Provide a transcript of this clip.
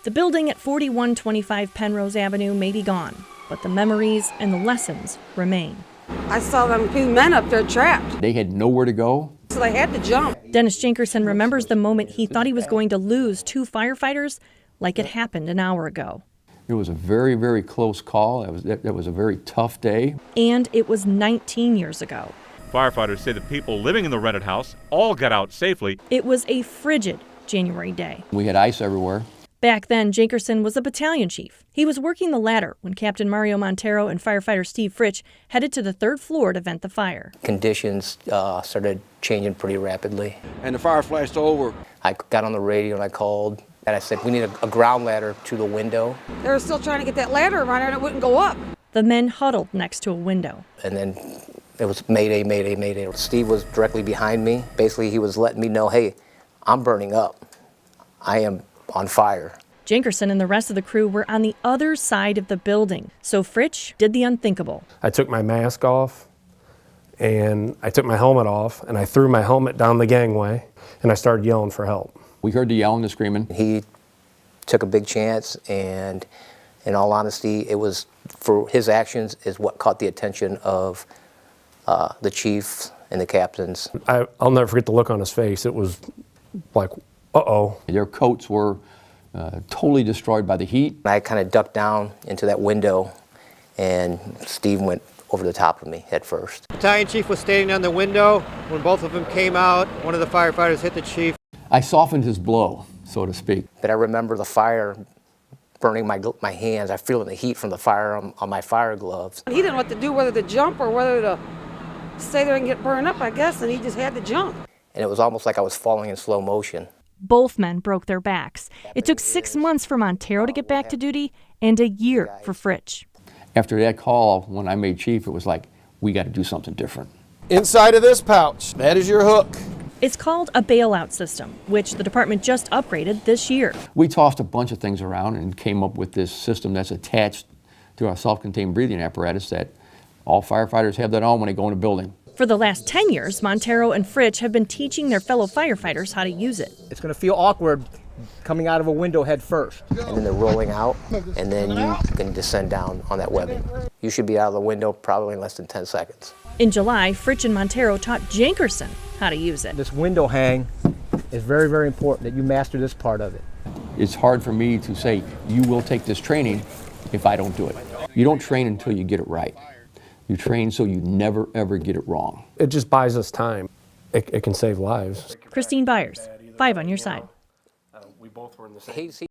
The building at 4125 Penrose Avenue may be gone, but the memories and the lessons remain. I saw them two men up there trapped. They had nowhere to go. So they had to jump. Dennis Jenkerson remembers the moment he thought he was going to lose two firefighters like it happened an hour ago. It was a very, very close call. That was a very tough day. And it was 19 years ago. Firefighters say the people living in the rented house all got out safely. It was a frigid January day. We had ice everywhere. Back then, Jenkerson was a battalion chief. He was working the ladder when Captain Mario Montero and firefighter Steve Fritsch headed to the third floor to vent the fire. Conditions started changing pretty rapidly. And the fire flashed over. I got on the radio and I called and I said, we need a ground ladder to the window. They were still trying to get that ladder around there and it wouldn't go up. The men huddled next to a window. And then it was mayday, mayday, mayday. Steve was directly behind me. Basically, he was letting me know, hey, I'm burning up. I am on fire. Jenkerson and the rest of the crew were on the other side of the building, so Fritsch did the unthinkable. I took my mask off, and I took my helmet off, and I threw my helmet down the gangway, and I started yelling for help. We heard the yelling, the screaming. He took a big chance, and in all honesty, it was for his actions is what caught the attention of the chiefs and the captains. I'll never forget the look on his face. It was like, uh-oh. Their coats were totally destroyed by the heat. I kind of ducked down into that window, and Steve went over the top of me head first. Battalion chief was standing on the window. When both of them came out, one of the firefighters hit the chief. I softened his blow, so to speak. But I remember the fire burning my hands. I feel the heat from the fire on my fire gloves. He didn't know what to do, whether to jump or whether to stay there and get burned up, I guess, and he just had to jump. And it was almost like I was falling in slow motion. Both men broke their backs. It took 6 months for Montero to get back to duty and a year for Fritsch. After that call, when I made chief, it was like, we got to do something different. Inside of this pouch, that is your hook. It's called a bailout system, which the department just upgraded this year. We tossed a bunch of things around and came up with this system that's attached to our self-contained breathing apparatus that all firefighters have that on when they go in a building. For the last 10 years, Montero and Fritsch have been teaching their fellow firefighters how to use it. It's going to feel awkward coming out of a window head first. And then they're rolling out, and then you can descend down on that webbing. You should be out of the window probably in less than 10 seconds. In July, Fritsch and Montero taught Jenkerson how to use it. This window hang is very, very important that you master this part of it. It's hard for me to say, you will take this training if I don't do it. You don't train until you get it right. You train so you never, ever get it wrong. It just buys us time. It can save lives. Christine Byers, 5 on your side. We both were in the same.